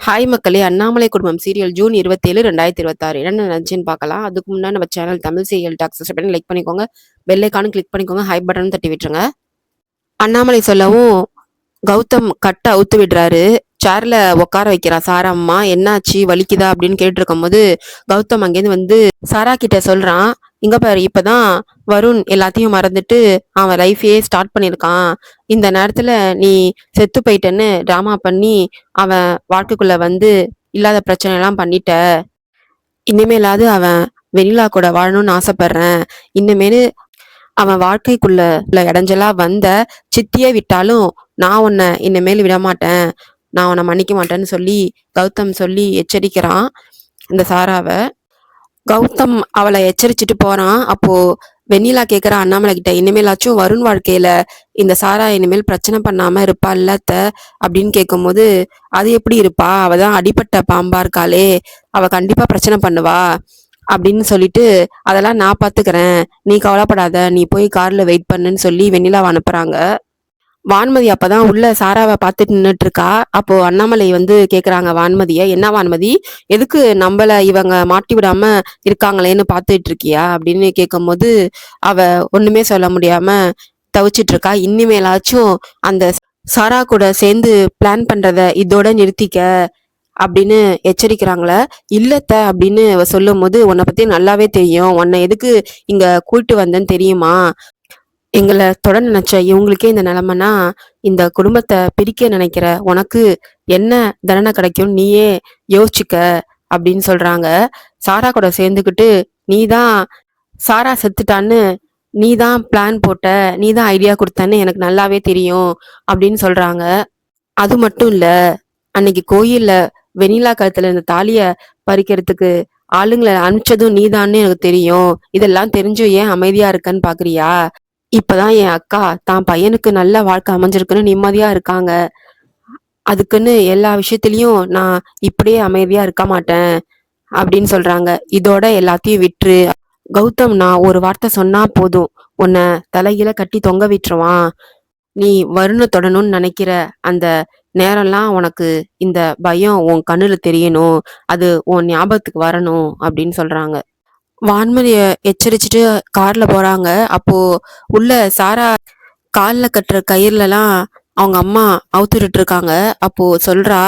Hi மக்களே! அண்ணாமலை குடும்பம் serial June 27, 2026 என்ன நடந்துச்சுன்னு பார்க்கலாம். அதுக்கு முன்னாடி நம்ம channel Tamil serial talks subscribe பண்ணி லைக் பண்ணிக்கோங்க. பெல் ஐகானும் கிளிக் பண்ணிக்கோங்க. ஹை பட்டனும் தட்டி விட்டுருங்க. அண்ணாமலை சொல்லவும் கௌதம் கட்ட அவுத்து விடுறாரு. சேர்ல உட்கார வைக்கிறா சாரா அம்மா. என்னாச்சு வலிக்குதா அப்படின்னு கேட்டிருக்கும் போது கௌதம் அங்கேருந்து வந்து சாரா கிட்ட சொல்றான், இங்க பாரு இப்பதான் வருண் எல்லாத்தையும் மறந்துட்டு அவன் லைஃபையே ஸ்டார்ட் பண்ணியிருக்கான். இந்த நேரத்துல நீ செத்து போயிட்டேன்னு டிராமா பண்ணி அவன் வாழ்க்கைக்குள்ள வந்து இல்லாத பிரச்சனை எல்லாம் பண்ணிட்ட. இனிமேலாவது அவன் வெண்ணிலா கூட வாழணும்னு ஆசைப்படுறேன். இனிமேலு அவன் வாழ்க்கைக்குள்ள இடைஞ்சலா வந்த சித்தியே விட்டாலும் நான் உன்னை இனிமேல் விட மாட்டேன், நான் உன்னை மன்னிக்க மாட்டேன்னு சொல்லி கௌதம் சொல்லி எச்சரிக்கிறான் இந்த சாராவ. கௌதம் அவளை எச்சரிச்சுட்டு போறான். அப்போ வெண்ணிலா கேக்குறா அண்ணாமலை கிட்ட, இனிமேலாச்சும் வருண் வாழ்க்கையில இந்த சாரா இனிமேல் பிரச்சனை பண்ணாம இருப்பா இல்லத்த அப்படின்னு கேட்கும்போது, அது எப்படி இருப்பா, அவதான் அடிப்பட்ட பாம்பா இருக்காளே, அவ கண்டிப்பா பிரச்சனை பண்ணுவா அப்படின்னு சொல்லிட்டு, அதெல்லாம் நான் பாத்துக்கிறேன், நீ கவலைப்படாத, நீ போய் கார்ல வெயிட் பண்ணுன்னு சொல்லி வெண்ணிலாவை அனுப்புறாங்க. வான்மதி அப்பதான் உள்ள சாராவை பார்த்துட்டு நின்றுட்டு இருக்கா. அப்போ அண்ணாமலை வந்து கேக்குறாங்க வான்மதிய, என்ன வான்மதி, எதுக்கு நம்மள இவங்க மாட்டி விடாம இருக்காங்களேன்னு பார்த்துட்டு இருக்கியா அப்படின்னு கேட்கும்போது அவ ஒண்ணுமே சொல்ல முடியாம தவிச்சிட்டு இருக்கா. இனிமேலாச்சும் அந்த சாரா கூட சேர்ந்து பிளான் பண்றத இதோட நிறுத்திக்க அப்படின்னு எச்சரிக்கிறாங்களே. இல்லத்த அப்படின்னு அவ சொல்லும் போது, உன்னை பத்தி நல்லாவே தெரியும், உன்னை எதுக்கு இங்க கூட்டு வந்தேன்னு தெரியுமா, எங்களை தொட நினைச்ச இவங்களுக்கே இந்த நிலைமைனா இந்த குடும்பத்தை பிரிக்க நினைக்கிற உனக்கு என்ன தண்டனை கிடைக்கும் நீயே யோசிச்சுக்க அப்படின்னு சொல்றாங்க. சாரா கூட சேர்ந்துக்கிட்டு நீதான் சாரா செத்துட்டான்னு நீதான் பிளான் போட்ட, நீதான் ஐடியா கொடுத்தன்னு எனக்கு நல்லாவே தெரியும் அப்படின்னு சொல்றாங்க. அது மட்டும் இல்ல, அன்னைக்கு கோயில்ல வெண்ணிலா கழுத்துல இந்த தாலிய பறிக்கிறதுக்கு ஆளுங்களை அனுப்பிச்சதும் நீதான்னு எனக்கு தெரியும். இதெல்லாம் தெரிஞ்சும் ஏன் அமைதியா இருக்கன்னு பாக்குறியா, இப்பதான் என் அக்கா தான் பையனுக்கு நல்ல வாழ்க்கை அமைஞ்சிருக்குன்னு நிம்மதியா இருக்காங்க, அதுக்குன்னு எல்லா விஷயத்திலயும் நான் இப்படியே அமைதியா இருக்க மாட்டேன் அப்படின்னு சொல்றாங்க. இதோட எல்லாத்தையும் விட்டுரு கௌதம், நான் ஒரு வார்த்தை சொன்னா போதும் உன்னை தலையில கட்டி தொங்க விட்டுருவான், நீ வருண தொடணும்னு நினைக்கிற அந்த நேரம்லாம் உனக்கு இந்த பயம் உன் கண்ணுல தெரியணும், அது உன் ஞாபகத்துக்கு வரணும் அப்படின்னு சொல்றாங்க. வான்மதிய எச்சரிச்சுட்டு கார்ல போறாங்க. அப்போ உள்ள சாரா கால்ல கட்டுற கயிறுலலாம் அவங்க அம்மா அவுத்துட்டு இருக்காங்க. அப்போ சொல்றா,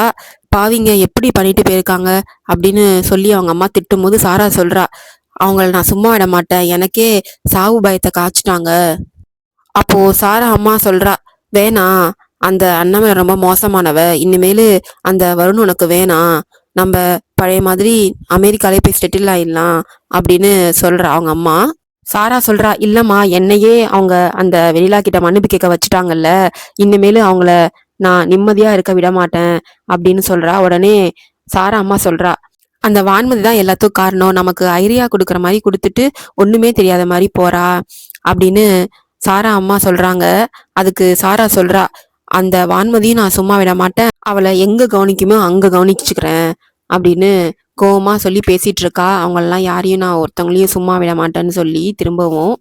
பாவிங்க எப்படி பண்ணிட்டு போயிருக்காங்க அப்படின்னு சொல்லி அவங்க அம்மா திட்டும் போது சாரா சொல்றா, அவங்கள நான் சும்மா விட மாட்டேன், எனக்கே சாவு பயத்தை காய்ச்சிட்டாங்க. அப்போ சாரா அம்மா சொல்றா, வேணாம், அந்த அண்ணாமலை ரொம்ப மோசமானவ, இனிமேலு அந்த வருண் உனக்கு வேணாம், நம்ம பழைய மாதிரி அமெரிக்காலே போய் செட்டில் ஆயிடலாம் அப்படின்னு சொல்றா அவங்க அம்மா. சாரா சொல்றா, இல்லம்மா, என்னையே அவங்க அந்த வெண்ணிலா கிட்ட மன்னிப்பு கேட்க வச்சுட்டாங்கல்ல, இனிமேலு அவங்கள நான் நிம்மதியா இருக்க விட மாட்டேன் அப்படின்னு சொல்றா. உடனே சாரா அம்மா சொல்றா, அந்த வான்மதி தான் எல்லாத்துக்கும் காரணம், நமக்கு ஐடியா கொடுக்குற மாதிரி கொடுத்துட்டு ஒண்ணுமே தெரியாத மாதிரி போறா அப்படின்னு சாரா அம்மா சொல்றாங்க. அதுக்கு சாரா சொல்றா, அந்த வான்மதியும் நான் சும்மா விட மாட்டேன், அவளை எங்க கவனிக்குமோ அங்க கவனிச்சுக்கிறேன் அப்படின்னு கோவமா சொல்லி பேசிட்டு இருக்கா. அவங்களெல்லாம் யாரையும் நான் ஒருத்தவங்களையும் சும்மா விட மாட்டேன்னு சொல்லி திரும்பவும்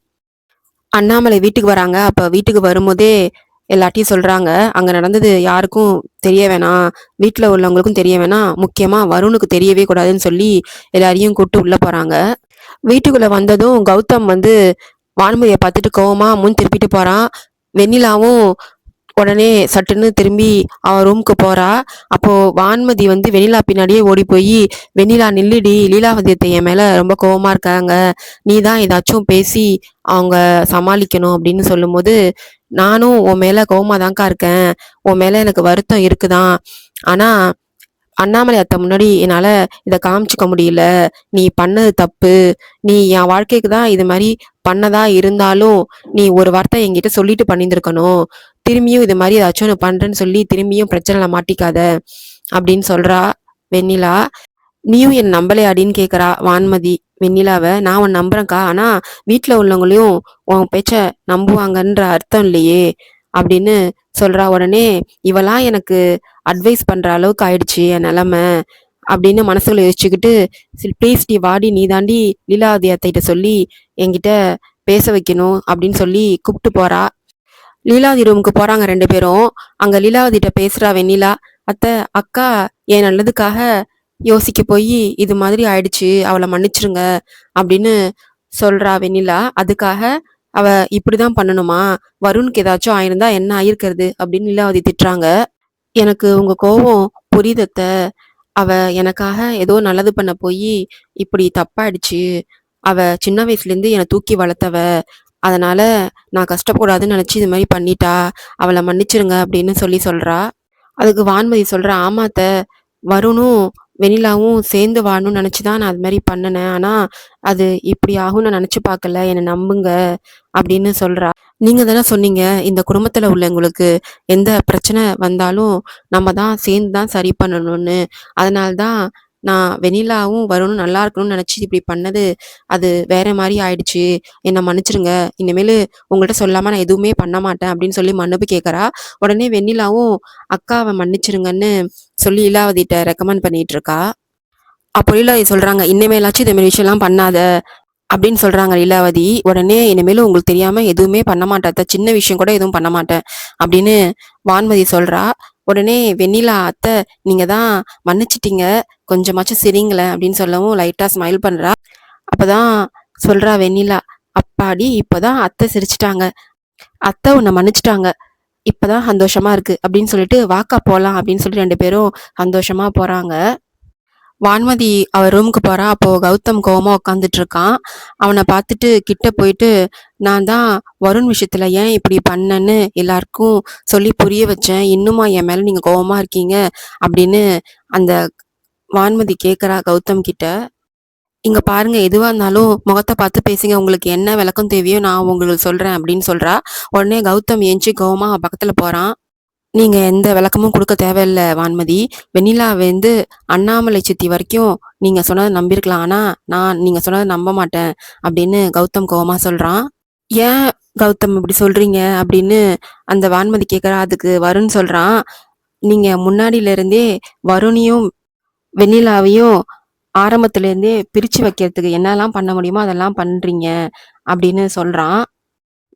அண்ணாமலை வீட்டுக்கு வராங்க. அப்ப வீட்டுக்கு வரும்போதே எல்லாத்தையும் சொல்றாங்க, அங்க நடந்தது யாருக்கும் தெரிய வேணாம், வீட்டுல உள்ளவங்களுக்கும் தெரிய வேணாம், முக்கியமா வருணுக்கு தெரியவே கூடாதுன்னு சொல்லி எல்லாரையும் கூப்பிட்டு உள்ள போறாங்க. வீட்டுக்குள்ள வந்ததும் கௌதம் வந்து வான்மதியை பார்த்துட்டு கோவமா முன் திருப்பிட்டு போறான். வெண்ணிலாவும் உடனே சட்டுன்னு திரும்பி அவ ரூமுக்கு போறா. அப்போ வான்மதி வந்து வெண்ணிலா பின்னாடியே ஓடி போய், வெண்ணிலா நில்லுடி, லீலாவதியத்தை என் மேல ரொம்ப கோவமா இருக்காங்க, நீ தான் ஏதாச்சும் பேசி அவங்க சமாளிக்கணும் அப்படின்னு சொல்லும்போது, நானும் உன் மேல கோவமா தான்க்கா இருக்கேன், உன் மேல எனக்கு வருத்தம் இருக்குதான், ஆனா அண்ணாமலை அத்தை முன்னாடி என்னால இதை காமிச்சுக்க முடியல, நீ பண்ணது தப்பு, நீ என் வாழ்க்கைக்கு தான் இது மாதிரி பண்ணதா இருந்தாலும் நீ ஒரு வார்த்தை என்கிட்ட சொல்லிட்டு பண்ணியிருந்திருக்கணும், திரும்பியும் இது மாதிரி ஏதாச்சும் நான் பண்றேன்னு சொல்லி திரும்பியும் பிரச்சனைல மாட்டிக்காத அப்படின்னு சொல்றா வெண்ணிலா. நீயும் என் நம்பலையாடின்னு கேக்குறா வான்மதி வெண்ணிலாவை. நான் உன் நம்புறேன்க்கா, ஆனா வீட்டுல உள்ளவங்களையும் உன் பேச்ச நம்புவாங்கன்ற அர்த்தம் இல்லையே அப்படின்னு சொல்றா. உடனே இவெல்லாம் எனக்கு அட்வைஸ் பண்ற அளவுக்கு ஆயிடுச்சு என் நிலைமை அப்படின்னு மனசுக்குள்ள யோசிச்சுக்கிட்டு, ப்ளீஸ் டி வாடி, நீ தாண்டி லீலாவதி அத்தைகிட்ட சொல்லி என்கிட்ட பேச வைக்கணும் அப்படின்னு சொல்லி கூப்பிட்டு போறா. லீலாவதி ரூமுக்கு போறாங்க ரெண்டு பேரும். அங்க லீலாவதிட்ட பேசுறா வெண்ணிலா, அத்தை, அக்கா என் நல்லதுக்காக யோசிக்க போயி இது மாதிரி ஆயிடுச்சு. அவள மன்னிச்சுருங்க அப்படின்னு சொல்றா வெண்ணிலா. அதுக்காக அவ இப்படிதான் பண்ணணுமா? வருணுக்கு ஏதாச்சும் ஆயிருந்தா என்ன ஆயிருக்கிறது? அப்படின்னு லீலாவதி திட்டுறாங்க. எனக்கு உங்க கோவம் புரியுது அத்த. அவ எனக்காக ஏதோ நல்லது பண்ண போயி இப்படி தப்பாயிடுச்சு. அவ சின்ன வயசுலேருந்து என்ன தூக்கி வளர்த்தவ. அதனால நான் கஷ்டப்படக்கூடாதுன்னு நினைச்சு இது மாரி பண்ணிட்டா. அவள மன்னிச்சுருங்க அப்படின்னு சொல்றா. அதுக்கு வான்மதி சொல்றா, "ஆமா அத்த. வருணும், வெண்ணிலாவும் சேர்ந்து வாழணும்னு நினைச்சு தான் நான் அது மாரி பண்ணுனேன். ஆனா, அது இப்படி ஆகும்னு நான் நினைச்சு பார்க்கல. என்ன நம்புங்க." அப்படின்னு சொல்றா. "நீங்க தானே சொன்னீங்க, இந்த குடும்பத்துல உள்ளவங்களுக்கு எந்த பிரச்சனை வந்தாலும் நம்ம தான் சேர்ந்து தான் சரி பண்ணணும்னு. அதனால தான் நான் வெண்ணிலாவும் வருணும் நல்லா இருக்கணும்னு நினைச்சு இப்படி பண்ணது. அது வேற மாரி ஆயிடுச்சு. என்ன மன்னிச்சுருங்க. இனிமேலு உங்கள்ட்ட சொல்லாம நான் எதுவுமே பண்ண மாட்டேன்." அப்படின்னு சொல்லி மன்னிப்பு கேட்கறா. உடனே வெண்ணிலாவும் அக்காவ மன்னிச்சுருங்கன்னு சொல்லி லீலாவதிட்ட ரெக்கமெண்ட் பண்ணிட்டு இருக்கா. அப்போ லீலாவதி சொல்றாங்க, "இனிமேலாச்சும் இந்த மாரி விஷயம்லாம் பண்ணாத." அப்படின்னு சொல்றாங்க லீலாவதி. உடனே "இனிமேலும் உங்களுக்கு தெரியாம எதுவுமே பண்ண மாட்டேன் அத்தை. சின்ன விஷயம் கூட எதுவும் பண்ண மாட்டேன்." அப்படின்னு வான்மதி சொல்றா. உடனே வெண்ணிலா, "அத்தை, நீங்க தான் மன்னிச்சிட்டீங்க. கொஞ்சமாச்சும் சிரிங்களேன்." அப்படின்னு சொல்லவும் லைட்டா ஸ்மைல் பண்றா. அப்பதான் சொல்றா வெண்ணிலா, "அப்பாடி, இப்பதான் அத்தை சிரிச்சுட்டாங்க. அத்தை உன்னை மன்னிச்சுட்டாங்க. இப்பதான் சந்தோஷமா இருக்கு." அப்படின்னு சொல்லிட்டு, "வாக்கா போலாம்." அப்படின்னு சொல்லி 2 பேரும் சந்தோஷமா போறாங்க. வான்மதி அவ ரூமுக்கு போறா. அப்போ கௌதம் கோவமா உட்காந்துட்டு இருக்கான். அவனை பார்த்துட்டு கிட்ட போயிட்டு, "நான் தான் வருண் விஷயத்துல ஏன் இப்படி பண்ணேன்னு எல்லாருக்கும் சொல்லி புரிய வச்சேன். இன்னுமா என் மேல நீங்க கோவமா இருக்கீங்க?" அப்படின்னு அந்த வான்மதி கேட்கறா கௌதம் கிட்ட. "இங்க பாருங்க, எதுவா இருந்தாலும் முகத்தை பார்த்து பேசுங்க. உங்களுக்கு என்ன விளக்கம் தேவையோ நான் உங்களுக்கு சொல்றேன்." அப்படின்னு சொல்றா. உடனே கௌதம் ஏஞ்சி கோவமா அவ பக்கத்துல போறான். "நீங்க எந்த விளக்கமும் குடுக்க தேவையில்ல வான்மதி. வெண்ணிலா அண்ணாமலை சித்தி வரைக்கும் நீங்க சொன்னத நம்பியிருக்கலாம். ஆனா, நான் நீங்க சொன்னத நம்ப மாட்டேன்." அப்படின்னு கௌதம் கோவமா சொல்றான். "ஏன் கௌதம் இப்படி சொல்றீங்க?" அப்படின்னு அந்த வான்மதி கேட்கறா. அதுக்கு வருண் சொல்றான், "நீங்க முன்னாடில இருந்தே வருணையும், வெண்ணிலாவையும் ஆரம்பத்துல இருந்தே பிரிச்சு வைக்கிறதுக்கு என்னெல்லாம் பண்ண முடியுமோ அதெல்லாம் பண்றீங்க." அப்படின்னு சொல்றான்.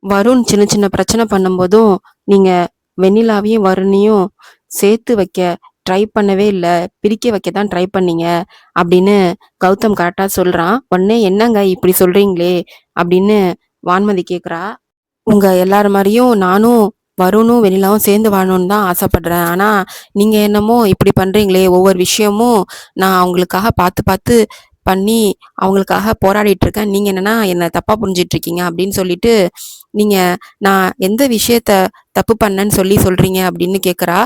வருண் சின்ன சின்ன பிரச்சனை பண்ணும்போதும் நீங்க வெண்ணிலாவையும் வருணையும் சேர்த்து வைக்க ட்ரை பண்ணவே இல்ல. பிரிக்க வைக்க தான் ட்ரை பண்ணீங்க அப்படின்னு கௌதம் கரெக்டா சொல்றான். உடனே "என்னங்க இப்படி சொல்றீங்களே?" அப்படின்னு வான்மதி கேக்குறா. "உங்க எல்லார் மாதிரியும் நானும் வருணும் வெண்ணிலாவும் சேர்ந்து வாழணும்னு தான் ஆசைப்படுறேன். ஆனா நீங்க என்னமோ இப்படி பண்றீங்களே, ஒவ்வொரு விஷயமும் நான் அவங்களுக்காக பார்த்து பார்த்து பண்ணி அவங்களுக்காக போராடிட்டு இருக்கேன். நீங்க என்னன்னா என்ன தப்பா புரிஞ்சிட்டு இருக்கீங்க." அப்படின்னு சொல்லிட்டு, "நீங்க நான் எந்த விஷயத்த தப்பு பண்ணேன்னு சொல்லி சொல்றீங்க?" அப்படின்னு கேக்குறா.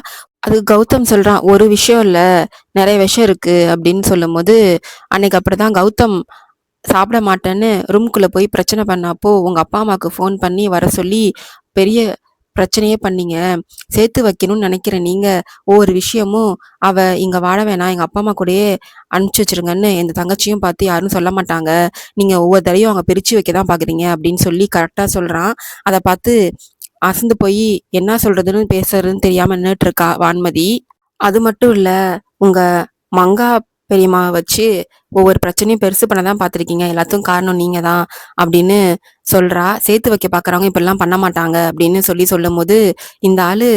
அதுக்கு கௌதம் சொல்றான், "ஒரு விஷயம் இல்ல, நிறைய விஷயம் இருக்கு." அப்படின்னு சொல்லும்போது, அன்னைக்கு அப்படிதான் கௌதம் சாப்பிட மாட்டேன்னு ரூம்குள்ள போய் பிரச்சனை பண்ணப்போ உங்க அப்பா அம்மாவுக்கு ஃபோன் பண்ணி வர சொல்லி பெரிய பிரச்சனையே பண்ணீங்க. சேர்த்து வைக்கணும்னு நினைக்கிற நீங்க ஒவ்வொரு விஷயமும் அவ இங்க வாழ வேணாம், எங்க அப்பா அம்மா கூடயே அனுப்பிச்சு வச்சிருங்கன்னு எந்த தங்கச்சியும் பார்த்து யாரும் சொல்ல மாட்டாங்க. நீங்க ஒவ்வொரு தடையும் அவங்க பிரிச்சு வைக்க தான் பாக்குறீங்க அப்படின்னு சொல்லி கரெக்டா சொல்றான். அதை பார்த்து அசந்து போய் என்ன சொல்றதுன்னு பேசுறதுன்னு தெரியாம நின்னுட்டு இருக்கா வான்மதி. அது மட்டும் இல்ல, உங்க மங்கா பெரியம்மாவ வச்சு ஒவ்வொரு பிரச்சனையும் பெருசு பண்ண தான் பார்த்துருக்கீங்க. எல்லாத்துக்கும் காரணம் நீங்க தான் அப்படின்னு சொல்றா. சேர்த்து வைக்க பார்க்குறவங்க இப்படிலாம் பண்ண மாட்டாங்க அப்படின்னு சொல்லும்போது, இந்த ஆளு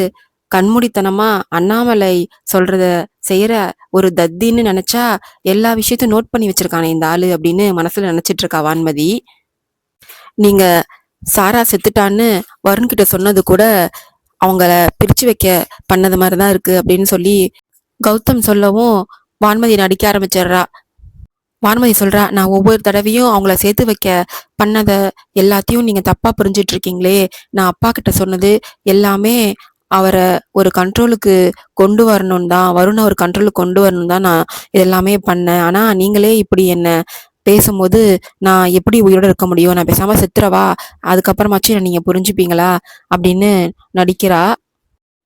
கண்மூடித்தனமா அண்ணாமலை சொல்றத செய்யற ஒரு தத்தின்னு நினைச்சா, எல்லா விஷயத்தையும் நோட் பண்ணி வச்சிருக்கானே இந்த ஆளு அப்படின்னு மனசுல நினைச்சிட்டு இருக்கா வான்மதி. "நீங்க சாரா செத்துட்டான்னு வருண் கிட்ட சொன்னது கூட அவங்கள பிரிச்சு வைக்க பண்ணது மாதிரி தான் இருக்கு." அப்படின்னு சொல்லி கௌதம் சொல்லவும் வான்மதி நடிக்க ஆரம்பிச்சிடுறா. வான்மதி சொல்றா, "நான் ஒவ்வொரு தடவையும் அவங்கள சேர்த்து வைக்க பண்ணத எல்லாத்தையும் நீங்க தப்பா புரிஞ்சிட்டு இருக்கீங்களே. நான் அப்பா கிட்ட சொன்னது எல்லாமே அவரை ஒரு கண்ட்ரோலுக்கு கொண்டு வரணும் தான், வருண ஒரு கண்ட்ரோலுக்கு கொண்டு வரணும் தான் நான் இதெல்லாமே பண்ணேன். ஆனா நீங்களே இப்படி என்ன பேசும்போது நான் எப்படி உயிரோட இருக்க முடியும்? நான் பேசாம செத்துறவா? அதுக்கப்புறமாச்சும் என்ன நீங்க புரிஞ்சுப்பீங்களா?" அப்படின்னு நடிக்கிறா.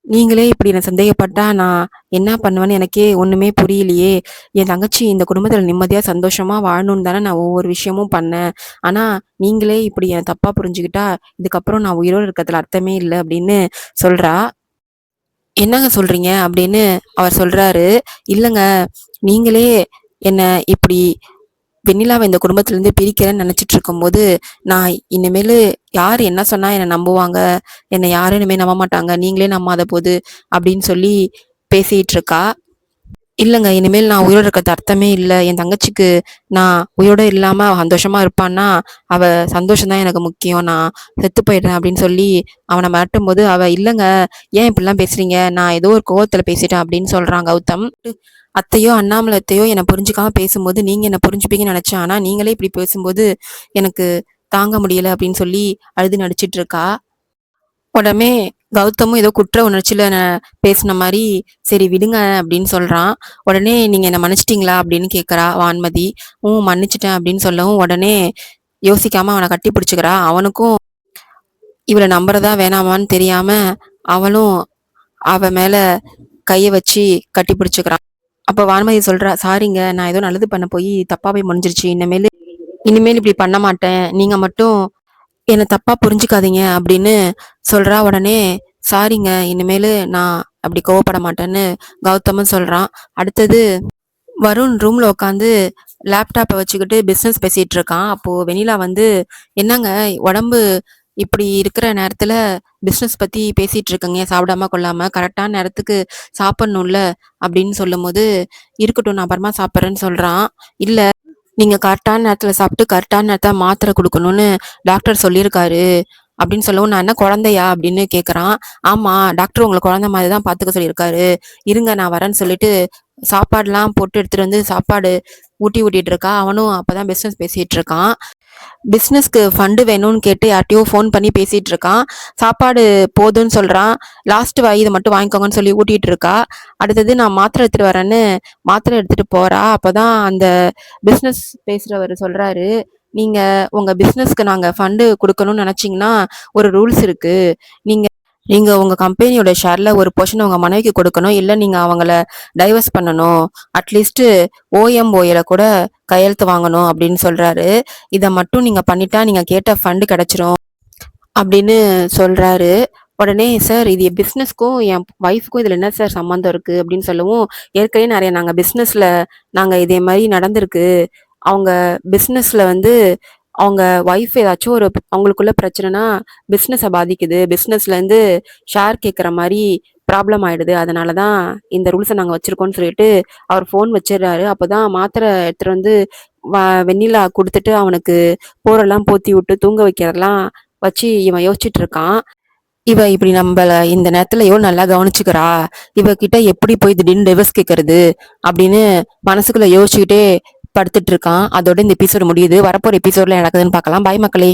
"நீங்களே இப்படி என்ன சந்தேகப்பட்டா நான் என்ன பண்ணுவேன்னு எனக்கே ஒண்ணுமே புரியலையே. என் தங்கச்சி இந்த குடும்பத்துல நிம்மதியா சந்தோஷமா வாழணும்னு தானே நான் ஒவ்வொரு விஷயமும் பண்ணேன். ஆனா நீங்களே இப்படி என்ன தப்பா புரிஞ்சுக்கிட்டா இதுக்கப்புறம் நான் உயிரோட இருக்கிறதுல அர்த்தமே இல்லை." அப்படின்னு சொல்றா. "என்னங்க சொல்றீங்க?" அப்படின்னு அவர் சொல்றாரு. "இல்லங்க, நீங்களே என்ன இப்படி வெண்ணிலாவை இந்த குடும்பத்துல இருந்து பிரிக்கிறேன்னு நினைச்சிட்டு இருக்கும்போது நான் இனிமேலு யார் என்ன சொன்னா என்ன நம்புவாங்க? என்னை யாரும் இனிமே நம்ப மாட்டாங்க. நீங்களே நம்பாத போது." அப்படின்னு சொல்லி பேசிட்டு இருக்கா. இல்லங்க. இனிமேல் நான் உயிரோட இருக்கிறது அர்த்தமே இல்ல. என் தங்கச்சிக்கு நான் உயிரோட இல்லாம அவ சந்தோஷமா இருப்பான்னா, அவ சந்தோஷம் தான் எனக்கு முக்கியம். நான் செத்து போயிடுறேன் அப்படின்னு சொல்லி அவன மிரட்டும்போது, அவ இல்லங்க, ஏன் இப்படிலாம் பேசுறீங்க? நான் ஏதோ ஒரு கோவத்துல பேசிட்டேன் அப்படின்னு சொல்றான் கௌதம். அத்தையோ, அண்ணாமலை அத்தையோ என்ன புரிஞ்சுக்காம பேசும்போது, நீங்க என்ன புரிஞ்சுப்பீங்கன்னு நெனச்சேன். ஆனா நீங்களே இப்படி பேசும்போது எனக்கு தாங்க முடியல அப்படின்னு சொல்லி அழுது நடிச்சிட்டு இருக்கா. உடனே கௌதமும் ஏதோ குற்ற உணர்ச்சியில பேசின மாரி, "சரி விடுங்க" அப்படின்னு சொல்றான். உடனே "நீங்க என்ன மன்னிச்சிட்டீங்களா?" அப்படின்னு கேட்கிறா வான்மதி. மன்னிச்சுட்டேன்" அப்படின்னு சொல்லவும், உடனே யோசிக்காம அவன கட்டி பிடிச்சுக்கிறா. அவனுக்கும் இவள நம்புறதா வேணாமான்னு தெரியாம, அவளும் அவ மேல கைய வச்சு கட்டி பிடிச்சுக்கிறான். அப்ப வான்மதி சொல்றா, "சாரிங்க, நான் ஏதோ நல்லது பண்ண போய் தப்பா போய் முடிஞ்சிருச்சு. இனிமேல் இப்படி பண்ண மாட்டேன். நீங்க மட்டும் என்ன தப்பா புரிஞ்சுக்காதீங்க" அப்படின்னு சொல்றா. உடனே "சாரிங்க, இனிமேலு நான் அப்படி கோவப்பட மாட்டேன்னு" கௌதமும் சொல்றான். அடுத்தது வருண் ரூம்ல உட்காந்து லேப்டாப்பை வச்சுக்கிட்டு பிஸ்னஸ் பேசிட்டு இருக்கான். அப்போ வெண்ணிலா வந்து, "என்னங்க, உடம்பு இப்படி இருக்கிற நேரத்துல பிஸ்னஸ் பத்தி பேசிட்டு இருக்கீங்க, சாப்பிடாம கொள்ளாம கரெக்டான நேரத்துக்கு சாப்பிடணும்ல" அப்படின்னு சொல்லும்போது, "இருக்கட்டும், நான் அப்புறமா சாப்பிட்றேன்னு" சொல்றான். "இல்ல, நீங்க கரெக்டான நேரத்துல சாப்பிட்டு கரெக்டான நேரத்துல மாத்திரை குடுக்கணும்னு டாக்டர் சொல்லியிருக்காரு" அப்படின்னு சொல்லவும், "நான் என்ன குழந்தையா?" அப்படின்னு கேட்குறான். "ஆமா, டாக்டர் உங்கள குழந்தை மாதிரி தான் பார்த்துக்க சொல்லியிருக்காரு. இருங்க நான் வரேன்னு" சொல்லிட்டு சாப்பாடுலாம் போட்டு எடுத்துட்டு வந்து சாப்பாடு ஊட்டிட்டு இருக்கா. அவனும் அப்பதான் பிசினஸ் பேசிட்டு இருக்கான். பிசினஸ்க்கு ஃபண்டு வேணும்னு கேட்டு யார்ட்டையோ ஃபோன் பண்ணி பேசிட்டு இருக்கான். சாப்பாடு போதும்னு சொல்றான். லாஸ்ட் வாய் இதை மட்டும் வாங்கிக்கோங்கன்னு சொல்லி ஊட்டிட்டு இருக்கா. அடுத்தது நான் மாத்திரை எடுத்துட்டு வரேன்னு மாத்திரை எடுத்துட்டு போறா. அப்பதான் அந்த பிசினஸ் பேசுறவர் சொல்றாரு, "நீங்க உங்க பிசினஸ்க்கு நாங்க ஃபண்டு கொடுக்கணும்னு நினைச்சீங்கன்னா ஒரு ரூல்ஸ் இருக்கு. நீங்க நீங்க உங்க கம்பெனியோட ஷேர்ல ஒரு போர்ஷன் உங்க மனைவிக்கு கொடுக்கணும். இல்ல நீங்க அவங்கள டைவர்ஸ் பண்ணணும். அட்லீஸ்ட் ஓஎம்ஓஏல கூட கையெழுத்து வாங்கணும்" அப்படின்னு சொல்றாரு. "இதை மட்டும் நீங்க பண்ணிட்டா நீங்க கேட்ட ஃபண்டு கிடைச்சிரும்" அப்படின்னு சொல்றாரு. உடனே, "சார், இது என் பிசினஸ்க்கும் என் ஒய்ஃப்க்கும் இதுல என்ன சார் சம்மந்தம் இருக்கு?" அப்படின்னு சொல்லவும், "ஏற்கனவே நிறைய நாங்க பிசினஸ்ல நாங்க இதே மாதிரி நடந்திருக்கு. அவங்க பிசினஸ்ல வந்து அவங்க ஒய்ஃப் ஏதாச்சும் ஒரு அவங்களுக்குள்ள பிரச்சனைனா பிசினஸை பாதிக்குது. பிசினஸ்ல இருந்து ஷேர் கேட்குற மாதிரி ப்ராப்ளம் ஆயிடுது. அதனாலதான் இந்த ரூல்ஸை நாங்க வச்சிருக்கோம்னு சொல்லிட்டு அவர் ஃபோன் வச்சிடுறாரு. அப்போதான் மாத்திரை எடுத்துட்டு வந்து வெண்ணிலா கொடுத்துட்டு அவனுக்கு போரெல்லாம் போத்தி விட்டு தூங்க வைக்கிறதெல்லாம் வச்சு இவன் யோசிச்சுட்டு இருக்கான். இவ இப்படி நம்மள இந்த நேரத்துல எவ்வளவு நல்லா கவனிச்சுக்கிறா, இவகிட்ட எப்படி போய் திடீர்னு டிவர்ஸ் கேட்கறது அப்படின்னு மனசுக்குள்ள யோசிச்சுக்கிட்டே படுத்துட்டு இருக்கான். அதோட இந்த எபிசோடு முடியுது. வரப்போற எபிசோட்ல நடக்குதுன்னு பார்க்கலாம். பாய் மக்களே.